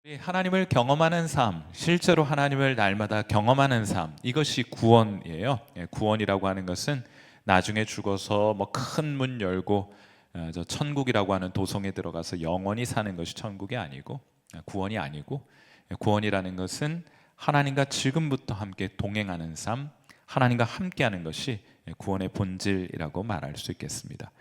하나님을 경험하는 삶, 실제로 하나님을 날마다 경험하는 삶, 이것이 구원이에요. 구원이라고 하는 것은 나중에 죽어서 뭐 큰 문 열고 저 천국이라고 하는 도성에 들어가서 영원히 사는 것이 천국이 아니고, 구원이 아니고, 구원이라는 것은 하나님과 지금부터 함께 동행하는 삶, 하나님과 함께하는 것이 구원의 본질이라고 말할 수 있겠습니다.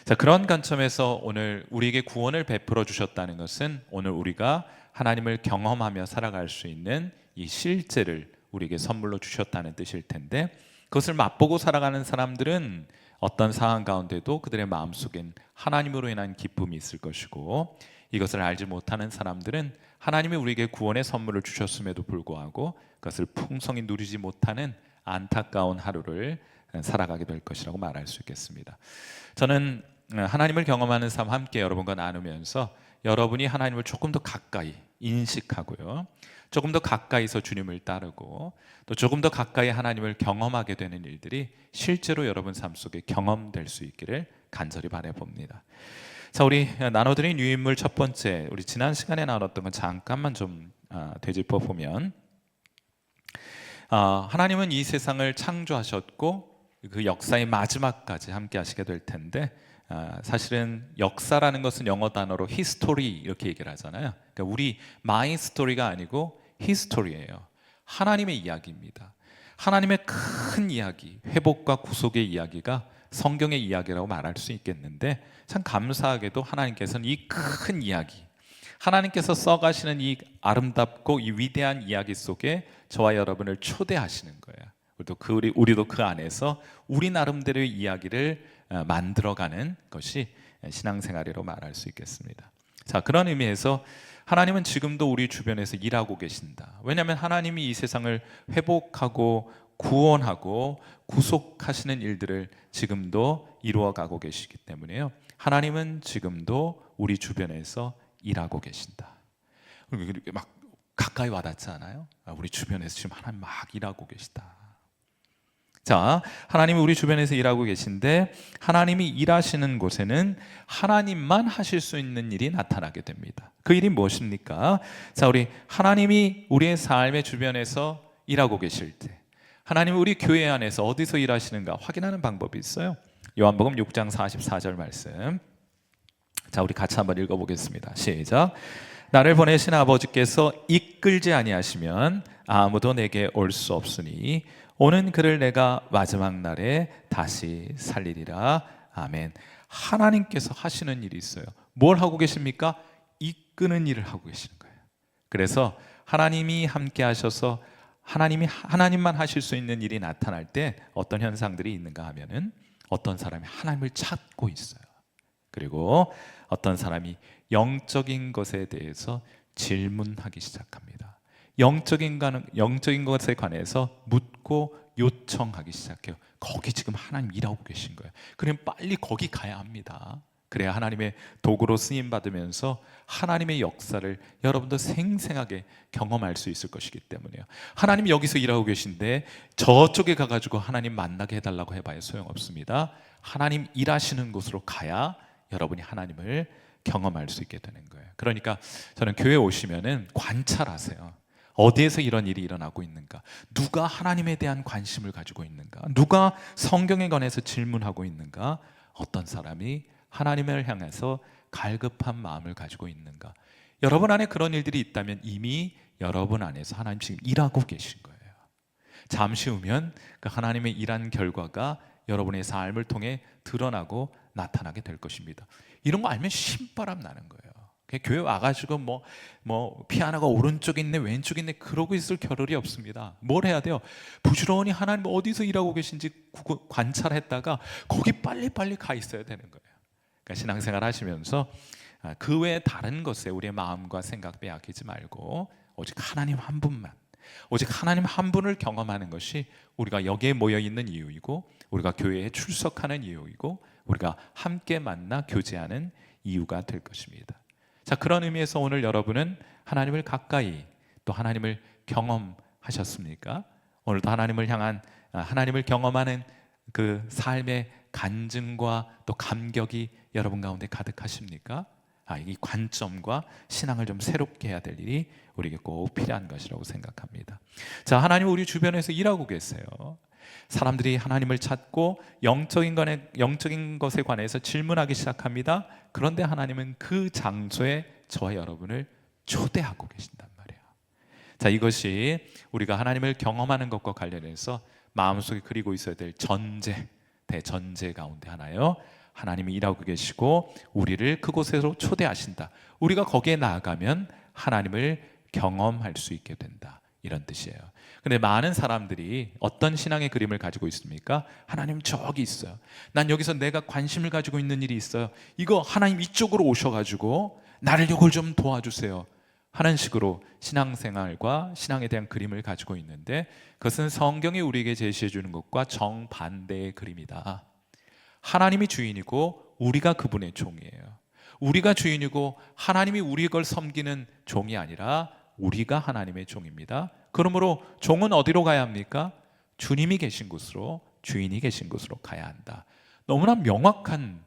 자, 그런 관점에서 오늘 우리에게 구원을 베풀어 주셨다는 것은 오늘 우리가 하나님을 경험하며 살아갈 수 있는 이 실제를 우리에게 선물로 주셨다는 뜻일 텐데, 그것을 맛보고 살아가는 사람들은 어떤 상황 가운데도 그들의 마음속엔 하나님으로 인한 기쁨이 있을 것이고, 이것을 알지 못하는 사람들은 하나님이 우리에게 구원의 선물을 주셨음에도 불구하고 그것을 풍성히 누리지 못하는 안타까운 하루를 살아가게 될 것이라고 말할 수 있겠습니다. 저는 하나님을 경험하는 삶 함께 여러분과 나누면서 여러분이 하나님을 조금 더 가까이 인식하고요, 조금 더 가까이서 주님을 따르고 또 조금 더 가까이 하나님을 경험하게 되는 일들이 실제로 여러분 삶 속에 경험될 수 있기를 간절히 바라봅니다. 자, 우리 나눠드린 유인물 첫 번째, 우리 지난 시간에 나눴던 건 잠깐만 좀 되짚어 보면, 하나님은 이 세상을 창조하셨고 그 역사의 마지막까지 함께 하시게 될 텐데, 사실은 역사라는 것은 영어 단어로 history 이렇게 얘기를 하잖아요. 그러니까 우리 my story가 아니고 history예요. 하나님의 이야기입니다. 하나님의 큰 이야기, 회복과 구속의 이야기가 성경의 이야기라고 말할 수 있겠는데, 참 감사하게도 하나님께서는 이 큰 이야기, 하나님께서 써가시는 이 아름답고 이 위대한 이야기 속에 저와 여러분을 초대하시는 거예요. 우리도 그 안에서 우리 나름대로의 이야기를 만들어가는 것이 신앙생활이라고 말할 수 있겠습니다. 자, 그런 의미에서 하나님은 지금도 우리 주변에서 일하고 계신다. 왜냐하면 하나님이 이 세상을 회복하고 구원하고 구속하시는 일들을 지금도 이루어가고 계시기 때문에요. 하나님은 지금도 우리 주변에서 일하고 계신다. 막 가까이 와닿지 않아요? 우리 주변에서 지금 하나님 막 일하고 계시다. 자, 하나님이 우리 주변에서 일하고 계신데, 하나님이 일하시는 곳에는 하나님만 하실 수 있는 일이 나타나게 됩니다. 그 일이 무엇입니까? 자, 우리 하나님이 우리의 삶의 주변에서 일하고 계실 때, 하나님이 우리 교회 안에서 어디서 일하시는가 확인하는 방법이 있어요. 요한복음 6장 44절 말씀, 자, 우리 같이 한번 읽어보겠습니다. 시작. 나를 보내신 아버지께서 이끌지 아니하시면 아무도 내게 올 수 없으니 오는 그를 내가 마지막 날에 다시 살리리라. 아멘. 하나님께서 하시는 일이 있어요. 뭘 하고 계십니까? 이끄는 일을 하고 계시는 거예요. 그래서 하나님이 함께 하셔서 하나님만 하실 수 있는 일이 나타날 때 어떤 현상들이 있는가 하면은, 어떤 사람이 하나님을 찾고 있어요. 그리고 어떤 사람이 영적인 것에 대해서 질문하기 시작합니다. 영적인 것에 관해서 묻고 요청하기 시작해요. 거기 지금 하나님 일하고 계신 거예요. 그럼 빨리 거기 가야 합니다. 그래야 하나님의 도구로 쓰임 받으면서 하나님의 역사를 여러분도 생생하게 경험할 수 있을 것이기 때문에요. 하나님이 여기서 일하고 계신데 저쪽에 가가지고 하나님 만나게 해달라고 해봐야 소용없습니다. 하나님 일하시는 곳으로 가야 여러분이 하나님을 경험할 수 있게 되는 거예요. 그러니까 저는 교회 오시면은 관찰하세요. 어디에서 이런 일이 일어나고 있는가? 누가 하나님에 대한 관심을 가지고 있는가? 누가 성경에 관해서 질문하고 있는가? 어떤 사람이 하나님을 향해서 갈급한 마음을 가지고 있는가? 여러분 안에 그런 일들이 있다면 이미 여러분 안에서 하나님 지금 일하고 계신 거예요. 잠시 후면 그 하나님의 일한 결과가 여러분의 삶을 통해 드러나고 나타나게 될 것입니다. 이런 거 알면 신바람 나는 거예요. 교회 와가지고 뭐 피아노가 오른쪽에 있네 왼쪽에 있네 그러고 있을 겨를이 없습니다. 뭘 해야 돼요? 부지런히 하나님 어디서 일하고 계신지 관찰했다가 거기 빨리빨리 가 있어야 되는 거예요. 그러니까 신앙생활 하시면서 그 외에 다른 것에 우리의 마음과 생각 빼앗기지 말고 오직 하나님 한 분만, 오직 하나님 한 분을 경험하는 것이 우리가 여기에 모여 있는 이유이고, 우리가 교회에 출석하는 이유이고, 우리가 함께 만나 교제하는 이유가 될 것입니다. 자, 그런 의미에서 오늘 여러분은 하나님을 가까이 또 하나님을 경험하셨습니까? 오늘도 하나님을 향한 하나님을 경험하는 그 삶의 간증과 또 감격이 여러분 가운데 가득하십니까? 이 관점과 신앙을 좀 새롭게 해야 될 일이 우리에게 꼭 필요한 것이라고 생각합니다. 자, 하나님 우리 주변에서 일하고 계세요. 사람들이 하나님을 찾고 영적인 것에 관해서 질문하기 시작합니다. 그런데 하나님은 그 장소에 저와 여러분을 초대하고 계신단 말이에요. 자, 이것이 우리가 하나님을 경험하는 것과 관련해서 마음속에 그리고 있어야 될 대전제 가운데 하나요. 하나님이 일하고 계시고 우리를 그곳으로 초대하신다. 우리가 거기에 나아가면 하나님을 경험할 수 있게 된다, 이런 뜻이에요. 근데 많은 사람들이 어떤 신앙의 그림을 가지고 있습니까? 하나님 저기 있어요. 난 여기서 내가 관심을 가지고 있는 일이 있어요. 이거 하나님 이쪽으로 오셔가지고 나를 이걸 좀 도와주세요 하는 식으로 신앙생활과 신앙에 대한 그림을 가지고 있는데, 그것은 성경이 우리에게 제시해 주는 것과 정반대의 그림이다. 하나님이 주인이고 우리가 그분의 종이에요. 우리가 주인이고 하나님이 우리 걸 섬기는 종이 아니라 우리가 하나님의 종입니다. 그러므로 종은 어디로 가야 합니까? 주님이 계신 곳으로, 주인이 계신 곳으로 가야 한다. 너무나 명확한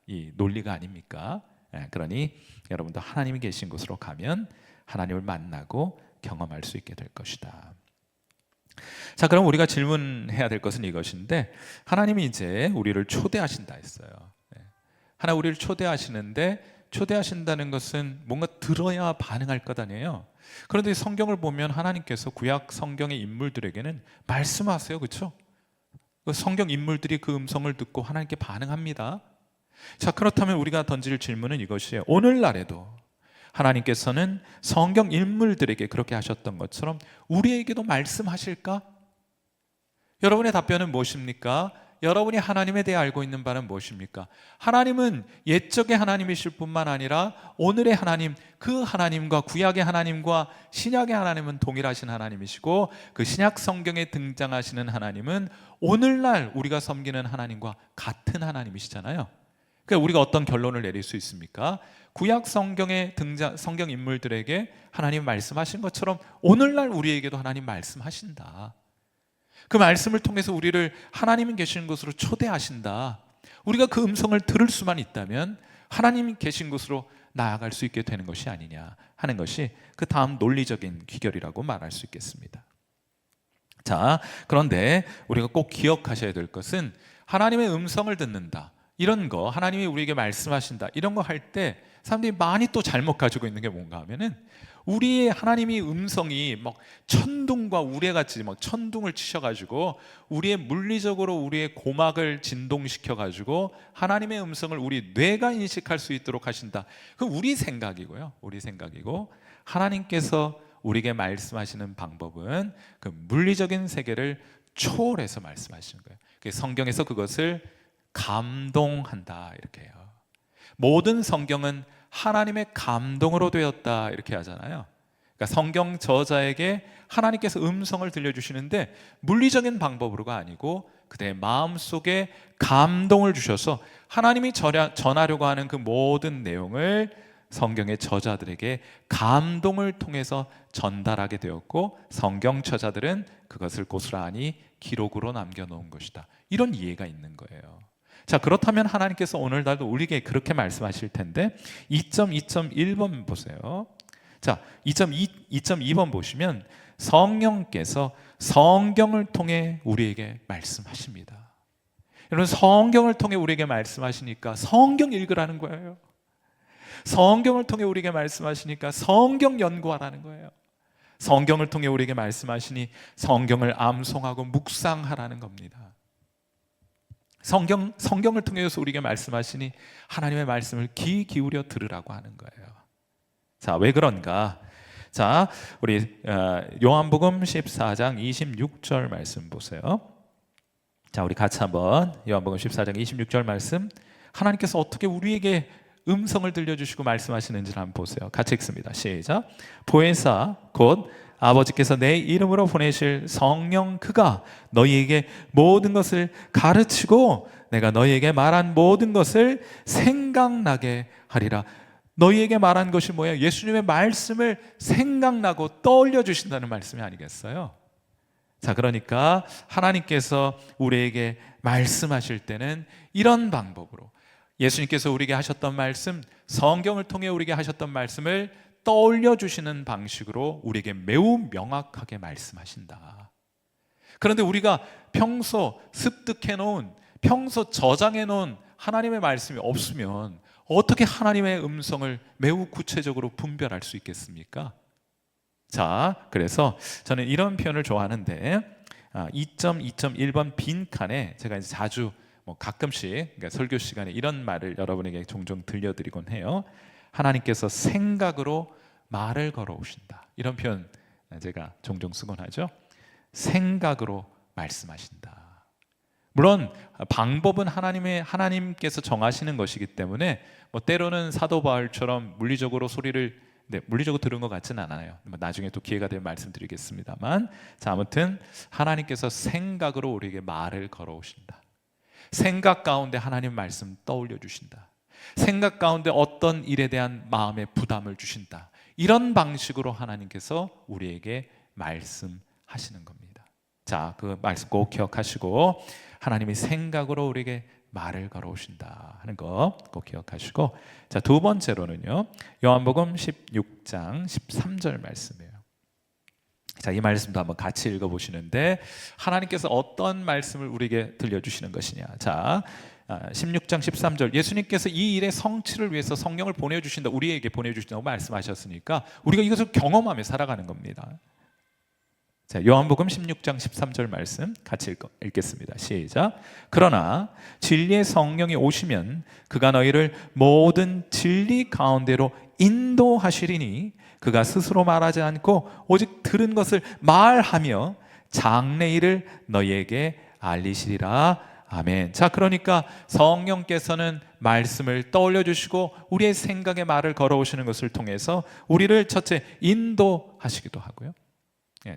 이 논리가 아닙니까? 그러니 여러분도 하나님이 계신 곳으로 가면 하나님을 만나고 경험할 수 있게 될 것이다. 자, 그럼 우리가 질문해야 될 것은 이것인데, 하나님이 이제 우리를 초대하신다 했어요. 하나님 우리를 초대하시는데, 초대하신다는 것은 뭔가 들어야 반응할 것 아니에요. 그런데 성경을 보면 하나님께서 구약 성경의 인물들에게는 말씀하세요. 그렇죠? 성경 인물들이 그 음성을 듣고 하나님께 반응합니다. 자, 그렇다면 우리가 던질 질문은 이것이에요. 오늘날에도 하나님께서는 성경 인물들에게 그렇게 하셨던 것처럼 우리에게도 말씀하실까? 여러분의 답변은 무엇입니까? 여러분이 하나님에 대해 알고 있는 바는 무엇입니까? 하나님은 옛적의 하나님이실 뿐만 아니라 오늘의 하나님, 그 하나님과 구약의 하나님과 신약의 하나님은 동일하신 하나님이시고, 그 신약 성경에 등장하시는 하나님은 오늘날 우리가 섬기는 하나님과 같은 하나님이시잖아요. 그러니까 우리가 어떤 결론을 내릴 수 있습니까? 구약 성경에 성경 인물들에게 하나님 말씀하신 것처럼 오늘날 우리에게도 하나님 말씀하신다. 그 말씀을 통해서 우리를 하나님이 계신 곳으로 초대하신다. 우리가 그 음성을 들을 수만 있다면 하나님이 계신 곳으로 나아갈 수 있게 되는 것이 아니냐 하는 것이 그 다음 논리적인 귀결이라고 말할 수 있겠습니다. 자, 그런데 우리가 꼭 기억하셔야 될 것은 하나님의 음성을 듣는다, 이런 거, 하나님이 우리에게 말씀하신다, 이런 거 할 때 사람들이 많이 또 잘못 가지고 있는 게 뭔가 하면은, 우리의 하나님이 음성이 막 천둥과 우레같이 막 천둥을 치셔가지고 우리의 물리적으로 우리의 고막을 진동시켜가지고 하나님의 음성을 우리 뇌가 인식할 수 있도록 하신다. 그건 우리 생각이고요. 우리 생각이고, 하나님께서 우리에게 말씀하시는 방법은 그 물리적인 세계를 초월해서 말씀하시는 거예요. 성경에서 그것을 감동한다 이렇게 해요. 모든 성경은 하나님의 감동으로 되었다 이렇게 하잖아요. 그러니까 성경 저자에게 하나님께서 음성을 들려주시는데 물리적인 방법으로가 아니고 그대의 마음속에 감동을 주셔서 하나님이 전하려고 하는 그 모든 내용을 성경의 저자들에게 감동을 통해서 전달하게 되었고, 성경 저자들은 그것을 고스란히 기록으로 남겨놓은 것이다. 이런 이해가 있는 거예요. 자, 그렇다면 하나님께서 오늘날도 우리에게 그렇게 말씀하실 텐데 2.2.1번 보세요. 자, 2.2번 보시면 성령께서 성경을 통해 우리에게 말씀하십니다. 여러분, 성경을 통해 우리에게 말씀하시니까 성경 읽으라는 거예요. 성경을 통해 우리에게 말씀하시니까 성경 연구하라는 거예요. 성경을 통해 우리에게 말씀하시니 성경을 암송하고 묵상하라는 겁니다. 성경을 통해서 우리에게 말씀하시니 하나님의 말씀을 귀 기울여 들으라고 하는 거예요. 자, 왜 그런가? 자, 우리 요한복음 14장 26절 말씀 보세요. 자, 우리 같이 한번 요한복음 14장 26절 말씀, 하나님께서 어떻게 우리에게 음성을 들려주시고 말씀하시는지를 한번 보세요. 같이 읽습니다. 시작. 보혜사 곧 아버지께서 내 이름으로 보내실 성령, 그가 너희에게 모든 것을 가르치고 내가 너희에게 말한 모든 것을 생각나게 하리라. 너희에게 말한 것이 뭐예요? 예수님의 말씀을 생각나고 떠올려 주신다는 말씀이 아니겠어요? 자, 그러니까 하나님께서 우리에게 말씀하실 때는 이런 방법으로, 예수님께서 우리에게 하셨던 말씀, 성경을 통해 우리에게 하셨던 말씀을 떠올려 주시는 방식으로 우리에게 매우 명확하게 말씀하신다. 그런데 우리가 평소 습득해 놓은, 평소 저장해 놓은 하나님의 말씀이 없으면 어떻게 하나님의 음성을 매우 구체적으로 분별할 수 있겠습니까? 자, 그래서 저는 이런 표현을 좋아하는데 2.2.1번 빈칸에 제가 이제 자주 가끔씩 그러니까 설교 시간에 이런 말을 여러분에게 종종 들려드리곤 해요. 하나님께서 생각으로 말을 걸어오신다. 이런 표현 제가 종종 쓰곤 하죠. 생각으로 말씀하신다. 물론 방법은 하나님께서 정하시는 것이기 때문에 때로는 사도 바울처럼 물리적으로 물리적으로 들은 것 같지는 않아요. 나중에 또 기회가 되면 말씀드리겠습니다만, 자, 아무튼 하나님께서 생각으로 우리에게 말을 걸어오신다. 생각 가운데 하나님 말씀 떠올려 주신다. 생각 가운데 어떤 일에 대한 마음의 부담을 주신다. 이런 방식으로 하나님께서 우리에게 말씀하시는 겁니다. 자, 그 말씀 꼭 기억하시고 하나님이 생각으로 우리에게 말을 걸어오신다 하는 거 꼭 기억하시고, 자, 두 번째로는요, 요한복음 16장 13절 말씀이에요. 자, 이 말씀도 한번 같이 읽어보시는데 하나님께서 어떤 말씀을 우리에게 들려주시는 것이냐. 자, 16장 13절, 예수님께서 이 일의 성취를 위해서 성령을 보내주신다, 우리에게 보내주신다고 말씀하셨으니까 우리가 이것을 경험하며 살아가는 겁니다. 자, 요한복음 16장 13절 말씀 같이 읽겠습니다. 시작. 그러나 진리의 성령이 오시면 그가 너희를 모든 진리 가운데로 인도하시리니 그가 스스로 말하지 않고 오직 들은 것을 말하며 장래일을 너희에게 알리시리라. 아멘. 자, 그러니까 성령께서는 말씀을 떠올려 주시고 우리의 생각에 말을 걸어오시는 것을 통해서 우리를 첫째 인도하시기도 하고요.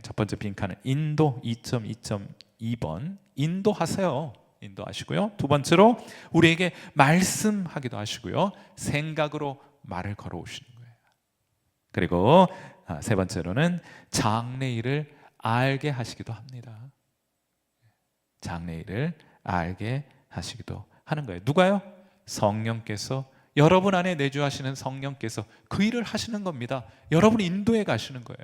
첫 번째 빈칸은 인도 2.2.2번 인도하세요. 인도하시고요. 두 번째로 우리에게 말씀하기도 하시고요. 생각으로 말을 걸어오시는 거예요. 그리고 세 번째로는 장래일을 알게 하시기도 합니다. 장래일을 알게 하시기도 하는 거예요. 누가요? 성령께서, 여러분 안에 내주하시는 성령께서 그 일을 하시는 겁니다. 여러분이 인도해 가시는 거예요.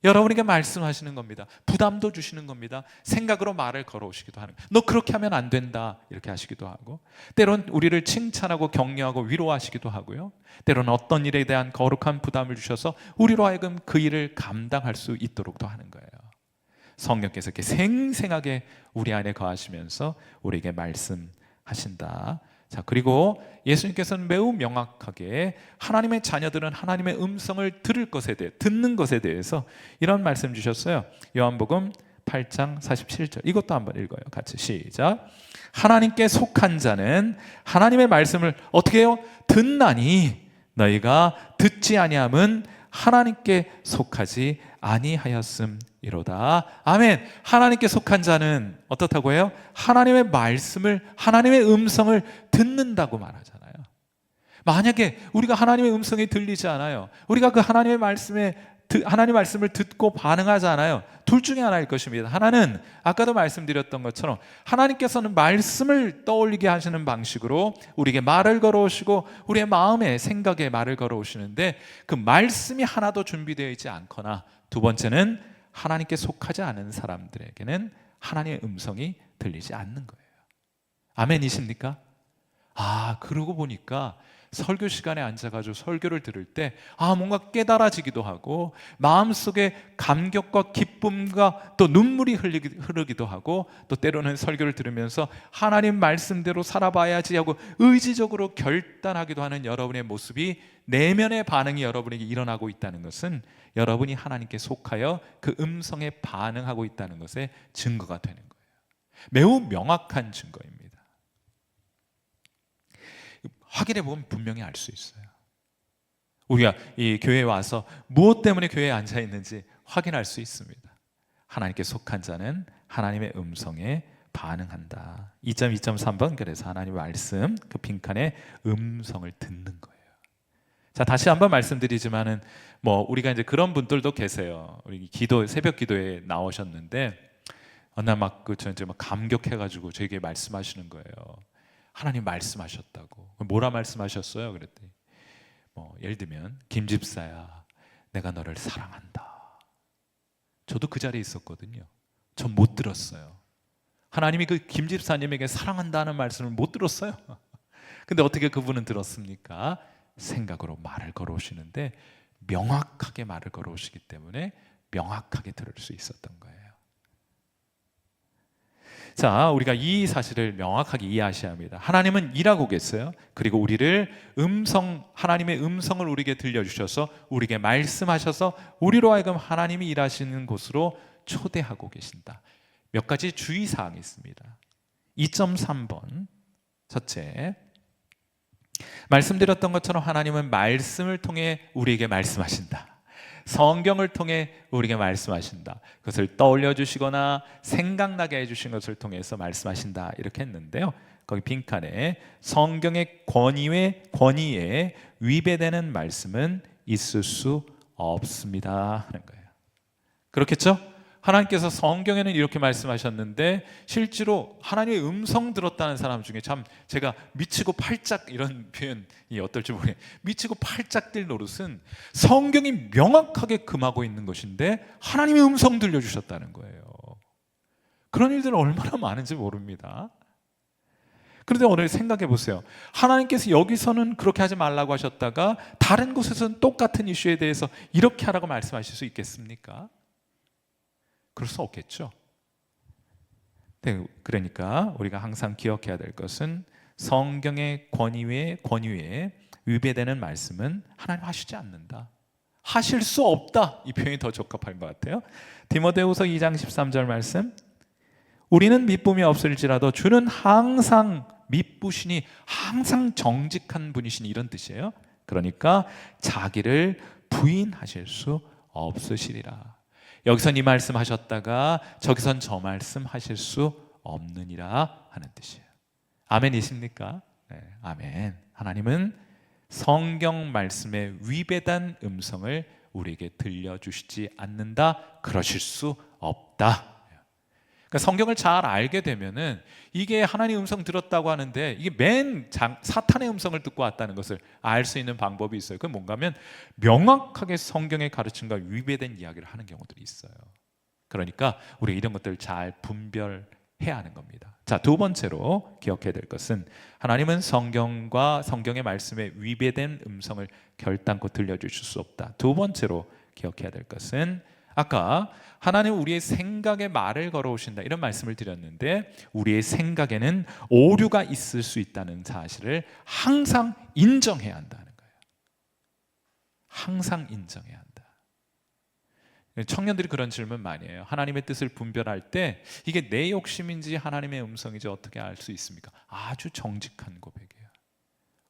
여러분에게 말씀하시는 겁니다. 부담도 주시는 겁니다. 생각으로 말을 걸어오시기도 하는 거예요. 너 그렇게 하면 안 된다 이렇게 하시기도 하고, 때론 우리를 칭찬하고 격려하고 위로하시기도 하고요, 때로는 어떤 일에 대한 거룩한 부담을 주셔서 우리로 하여금 그 일을 감당할 수 있도록도 하는 거예요. 성령께서 이렇게 생생하게 우리 안에 거하시면서 우리에게 말씀하신다. 자, 그리고 예수님께서는 매우 명확하게 하나님의 자녀들은 하나님의 음성을 듣는 것에 대해서 이런 말씀 주셨어요. 요한복음 8장 47절, 이것도 한번 읽어요. 같이 시작. 하나님께 속한 자는 하나님의 말씀을 어떻게 해요? 듣나니 너희가 듣지 아니함은 하나님께 속하지 아니하였음이로다. 아멘. 하나님께 속한 자는 어떻다고 해요? 하나님의 말씀을, 하나님의 음성을 듣는다고 말하잖아요. 만약에 우리가 하나님의 음성이 들리지 않아요, 우리가 그 하나님의 말씀을 듣고 반응하지 않아요, 둘 중에 하나일 것입니다. 하나는 아까도 말씀드렸던 것처럼 하나님께서는 말씀을 떠올리게 하시는 방식으로 우리에게 말을 걸어오시고 우리의 마음에, 생각에 말을 걸어오시는데 그 말씀이 하나도 준비되어 있지 않거나, 두 번째는 하나님께 속하지 않은 사람들에게는 하나님의 음성이 들리지 않는 거예요. 아멘이십니까? 그러고 보니까 설교 시간에 앉아가지고 설교를 들을 때 뭔가 깨달아지기도 하고 마음속에 감격과 기쁨과 또 눈물이 흐르기도 하고, 또 때로는 설교를 들으면서 하나님 말씀대로 살아봐야지 하고 의지적으로 결단하기도 하는 여러분의 모습이, 내면의 반응이 여러분에게 일어나고 있다는 것은 여러분이 하나님께 속하여 그 음성에 반응하고 있다는 것의 증거가 되는 거예요. 매우 명확한 증거입니다. 확인해 보면 분명히 알 수 있어요. 우리가 이 교회에 와서 무엇 때문에 교회에 앉아 있는지 확인할 수 있습니다. 하나님께 속한 자는 하나님의 음성에 반응한다. 2.2.3번, 그래서 하나님의 말씀, 그 빈칸에 음성을 듣는 거예요. 자, 다시 한번 말씀드리지만은 우리가 이제 그런 분들도 계세요. 우리 새벽 기도에 나오셨는데 어느 날 저 이제 감격해가지고 저에게 말씀하시는 거예요. 하나님 말씀하셨다고. 뭐라 말씀하셨어요? 그랬더니 예를 들면 김 집사야, 내가 너를 사랑한다. 저도 그 자리에 있었거든요. 전 못 들었어요. 하나님이 그 김 집사님에게 사랑한다는 말씀을 못 들었어요. 근데 어떻게 그분은 들었습니까? 생각으로 말을 걸어오시는데 명확하게 말을 걸어오시기 때문에 명확하게 들을 수 있었던 거예요. 자, 우리가 이 사실을 명확하게 이해하셔야 합니다. 하나님은 일하고 계세요. 그리고 우리를 하나님의 음성을 우리에게 들려주셔서 우리에게 말씀하셔서 우리로 하여금 하나님이 일하시는 곳으로 초대하고 계신다. 몇 가지 주의사항이 있습니다. 2.3번 첫째, 말씀드렸던 것처럼 하나님은 말씀을 통해 우리에게 말씀하신다. 성경을 통해 우리에게 말씀하신다. 그것을 떠올려 주시거나 생각나게 해주신 것을 통해서 말씀하신다 이렇게 했는데요, 거기 빈칸에 성경의 권위에 위배되는 말씀은 있을 수 없습니다 하는 거예요. 그렇겠죠? 하나님께서 성경에는 이렇게 말씀하셨는데 실제로 하나님의 음성 들었다는 사람 중에 참 제가 미치고 팔짝, 이런 표현이 어떨지 모르겠어요. 미치고 팔짝 뛸 노릇은 성경이 명확하게 금하고 있는 것인데 하나님의 음성 들려주셨다는 거예요. 그런 일들은 얼마나 많은지 모릅니다. 그런데 오늘 생각해 보세요. 하나님께서 여기서는 그렇게 하지 말라고 하셨다가 다른 곳에서는 똑같은 이슈에 대해서 이렇게 하라고 말씀하실 수 있겠습니까? 그럴 수 없겠죠. 네, 그러니까 우리가 항상 기억해야 될 것은 성경의 권위에 위배되는 말씀은 하나님 하시지 않는다. 하실 수 없다. 이 표현이 더 적합한 것 같아요. 디모데후서 2장 13절 말씀, 우리는 미쁨이 없을지라도 주는 항상 미쁘시니 항상 정직한 분이시니, 이런 뜻이에요. 그러니까 자기를 부인하실 수 없으시리라. 여기선 이 말씀 하셨다가 저기선 저 말씀 하실 수 없느니라 하는 뜻이에요. 아멘이십니까? 네, 아멘. 하나님은 성경 말씀에 위배된 음성을 우리에게 들려주시지 않는다. 그러실 수 없다. 그러니까 성경을 잘 알게 되면은 이게 하나님 음성 들었다고 하는데 이게 사탄의 음성을 듣고 왔다는 것을 알 수 있는 방법이 있어요. 그건 뭔가 하면 명확하게 성경의 가르침과 위배된 이야기를 하는 경우들이 있어요. 그러니까 우리가 이런 것들을 잘 분별해야 하는 겁니다. 자, 두 번째로 기억해야 될 것은 하나님은 성경과 성경의 말씀에 위배된 음성을 결단코 들려주실 수 없다. 두 번째로 기억해야 될 것은 아까 하나님은 우리의 생각에 말을 걸어오신다 이런 말씀을 드렸는데 우리의 생각에는 오류가 있을 수 있다는 사실을 항상 인정해야 한다는 거예요. 항상 인정해야 한다. 청년들이 그런 질문 많이 해요. 하나님의 뜻을 분별할 때 이게 내 욕심인지 하나님의 음성인지 어떻게 알 수 있습니까? 아주 정직한 고백이에요.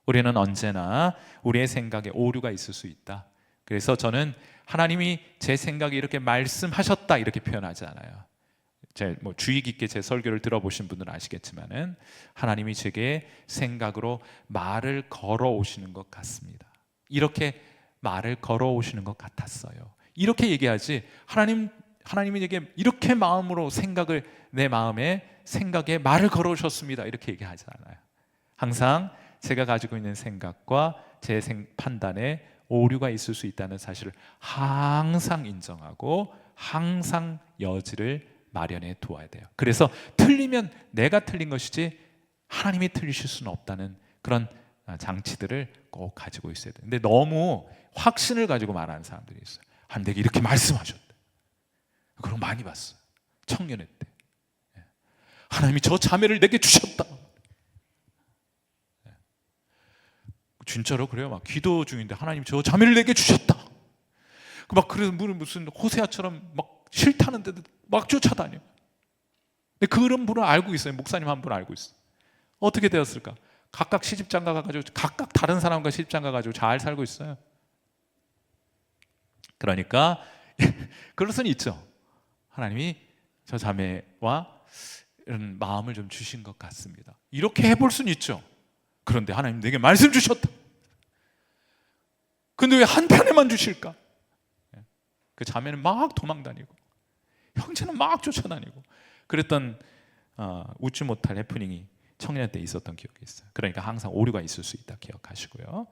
우리는 언제나 우리의 생각에 오류가 있을 수 있다. 그래서 저는 하나님이 제 생각에 이렇게 말씀하셨다 이렇게 표현하지 않아요. 주의 깊게 제 설교를 들어보신 분들은 아시겠지만은 하나님이 제게 생각으로 말을 걸어오시는 것 같습니다. 이렇게 말을 걸어오시는 것 같았어요. 이렇게 얘기하지 하나님이 내게 이렇게 마음으로 내 마음에 생각에 말을 걸어오셨습니다 이렇게 얘기하지 않아요. 항상 제가 가지고 있는 생각과 제 판단에 오류가 있을 수 있다는 사실을 항상 인정하고 항상 여지를 마련해 두어야 돼요. 그래서 틀리면 내가 틀린 것이지 하나님이 틀리실 수는 없다는 그런 장치들을 꼭 가지고 있어야 돼요. 근데 너무 확신을 가지고 말하는 사람들이 있어요. 내게 이렇게 말씀하셨대. 그런 거 많이 봤어요. 청년회 때. 하나님이 저 자매를 내게 주셨다. 진짜로 그래요. 막 기도 중인데 하나님 저 자매를 내게 주셨다. 그래서 무슨 호세아처럼 막 싫다는데도 막 쫓아다녀. 근데 그런 분을 알고 있어요. 목사님 한 분 알고 있어요. 어떻게 되었을까? 각각 시집장가 가가지고 각각 다른 사람과 시집장가 가지고 잘 살고 있어요. 그러니까 그럴 수는 있죠. 하나님이 저 자매와 이런 마음을 좀 주신 것 같습니다. 이렇게 해볼 수는 있죠. 그런데 하나님 내게 말씀 주셨다. 근데 왜 한편에만 주실까? 그 자매는 막 도망다니고 형제는 막 쫓아다니고 그랬던 웃지 못할 해프닝이 청년 때 있었던 기억이 있어요. 그러니까 항상 오류가 있을 수 있다 기억하시고요.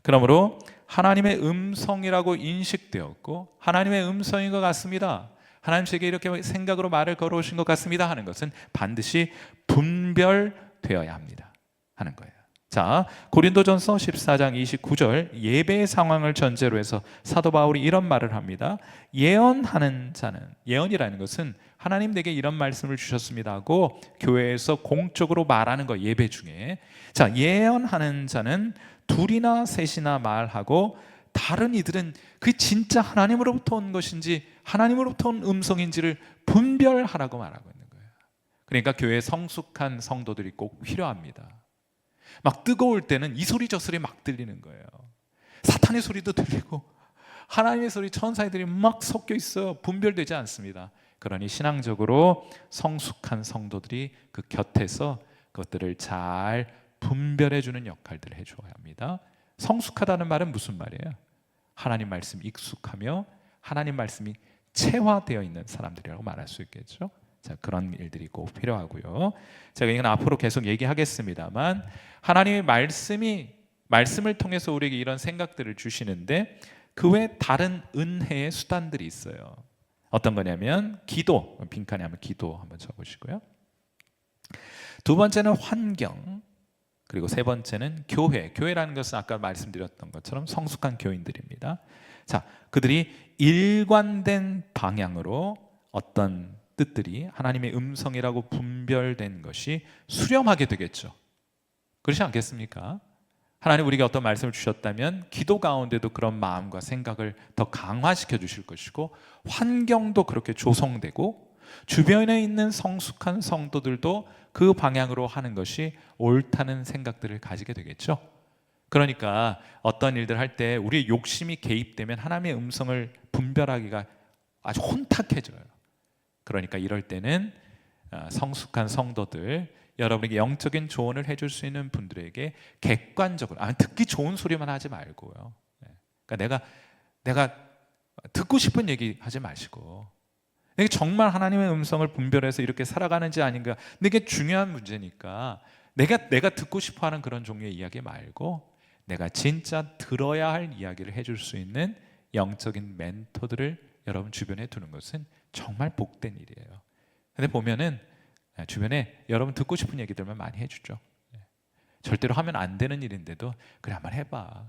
그러므로 하나님의 음성이라고 인식되었고 하나님의 음성인 것 같습니다, 하나님 제게 이렇게 생각으로 말을 걸어오신 것 같습니다 하는 것은 반드시 분별되어야 합니다 하는 거예요. 자, 고린도전서 14장 29절 예배의 상황을 전제로 해서 사도 바울이 이런 말을 합니다. 예언하는 자는, 예언이라는 것은 하나님 내게 이런 말씀을 주셨습니다 하고 교회에서 공적으로 말하는 거, 예배 중에. 자, 예언하는 자는 둘이나 셋이나 말하고 다른 이들은 그게 진짜 하나님으로부터 온 것인지 하나님으로부터 온 음성인지를 분별하라고 말하고 있는 거예요. 그러니까 교회에 성숙한 성도들이 꼭 필요합니다. 막 뜨거울 때는 이 소리 저 소리 막 들리는 거예요. 사탄의 소리도 들리고 하나님의 소리, 천사들이 막 섞여 있어요. 분별되지 않습니다. 그러니 신앙적으로 성숙한 성도들이 그 곁에서 그것들을 잘 분별해주는 역할들을 해줘야 합니다. 성숙하다는 말은 무슨 말이에요? 하나님 말씀 익숙하며 하나님 말씀이 체화되어 있는 사람들이라고 말할 수 있겠죠. 자, 그런 일들이 꼭 필요하고요. 제가 이건 앞으로 계속 얘기하겠습니다만 하나님의 말씀을 통해서 우리에게 이런 생각들을 주시는데 그 외에 다른 은혜의 수단들이 있어요. 어떤 거냐면 기도, 빈칸에 한번 기도 한번 적으시고요. 두 번째는 환경, 그리고 세 번째는 교회. 교회라는 것은 아까 말씀드렸던 것처럼 성숙한 교인들입니다. 자, 그들이 일관된 방향으로 어떤 뜻들이 하나님의 음성이라고 분별된 것이 수렴하게 되겠죠. 그렇지 않겠습니까? 하나님 우리에게 어떤 말씀을 주셨다면 기도 가운데도 그런 마음과 생각을 더 강화시켜 주실 것이고 환경도 그렇게 조성되고 주변에 있는 성숙한 성도들도 그 방향으로 하는 것이 옳다는 생각들을 가지게 되겠죠. 그러니까 어떤 일들 할 때 우리의 욕심이 개입되면 하나님의 음성을 분별하기가 아주 혼탁해져요. 그러니까 이럴 때는 성숙한 성도들, 여러분에게 영적인 조언을 해줄 수 있는 분들에게 객관적으로, 듣기 좋은 소리만 하지 말고요. 그러니까 내가 듣고 싶은 얘기 하지 마시고 내가 정말 하나님의 음성을 분별해서 이렇게 살아가는지 아닌가, 이게 중요한 문제니까 내가 듣고 싶어하는 그런 종류의 이야기 말고 내가 진짜 들어야 할 이야기를 해줄 수 있는 영적인 멘토들을 여러분 주변에 두는 것은 정말 복된 일이에요. 근데 보면은 주변에 여러분 듣고 싶은 얘기들만 많이 해주죠. 절대로 하면 안 되는 일인데도 그래 한번 해봐,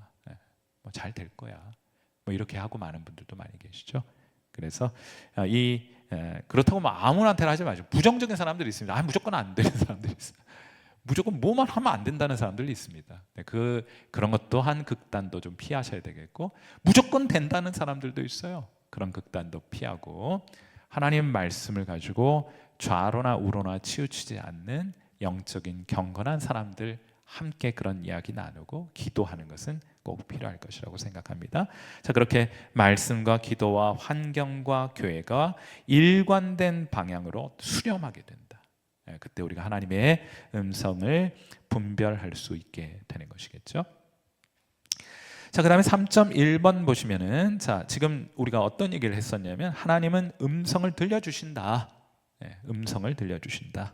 뭐 잘 될 거야, 뭐 이렇게 하고 많은 분들도 많이 계시죠. 그래서 그렇다고 뭐 아무한테나 하지 마시고, 부정적인 사람들이 있습니다. 무조건 안 되는 사람들이 있어요. 무조건 뭐만 하면 안 된다는 사람들이 있습니다. 그런 것도 한 극단도 좀 피하셔야 되겠고, 무조건 된다는 사람들도 있어요. 그런 극단도 피하고 하나님 말씀을 가지고 좌로나 우로나 치우치지 않는 영적인 경건한 사람들 함께 그런 이야기 나누고 기도하는 것은 꼭 필요할 것이라고 생각합니다. 자, 그렇게 말씀과 기도와 환경과 교회가 일관된 방향으로 수렴하게 된다. 그때 우리가 하나님의 음성을 분별할 수 있게 되는 것이겠죠. 자, 그 다음에 3.1번 보시면은, 자, 지금 우리가 어떤 얘기를 했었냐면 하나님은 음성을 들려주신다. 음성을 들려주신다.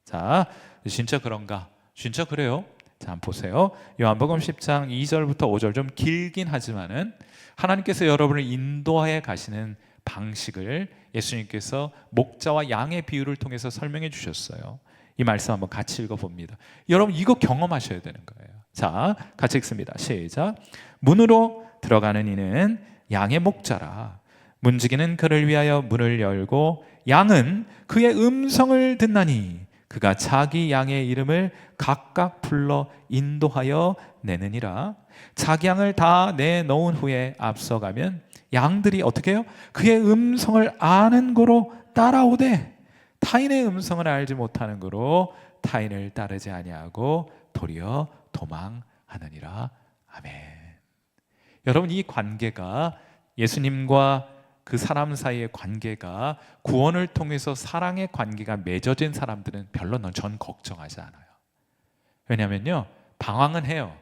자, 진짜 그런가? 진짜 그래요? 자, 한번 보세요. 요한복음 10장 2절부터 5절, 좀 길긴 하지만은 하나님께서 여러분을 인도해 가시는 방식을 예수님께서 목자와 양의 비유를 통해서 설명해 주셨어요. 이 말씀 한번 같이 읽어봅니다. 여러분 이거 경험하셔야 되는 거예요. 자, 같이 읽습니다. 시작. 문으로 들어가는 이는 양의 목자라. 문지기는 그를 위하여 문을 열고 양은 그의 음성을 듣나니 그가 자기 양의 이름을 각각 불러 인도하여 내느니라. 자기 양을 다 내놓은 후에 앞서가면 양들이 어떻게 해요? 그의 음성을 아는 고로 따라오되 타인의 음성을 알지 못하는 고로 타인을 따르지 아니하고 도리어 도망하느니라. 아멘. 여러분, 이 관계가, 예수님과 그 사람 사이의 관계가 구원을 통해서 사랑의 관계가 맺어진 사람들은 별로 전 걱정하지 않아요. 왜냐면요, 방황은 해요.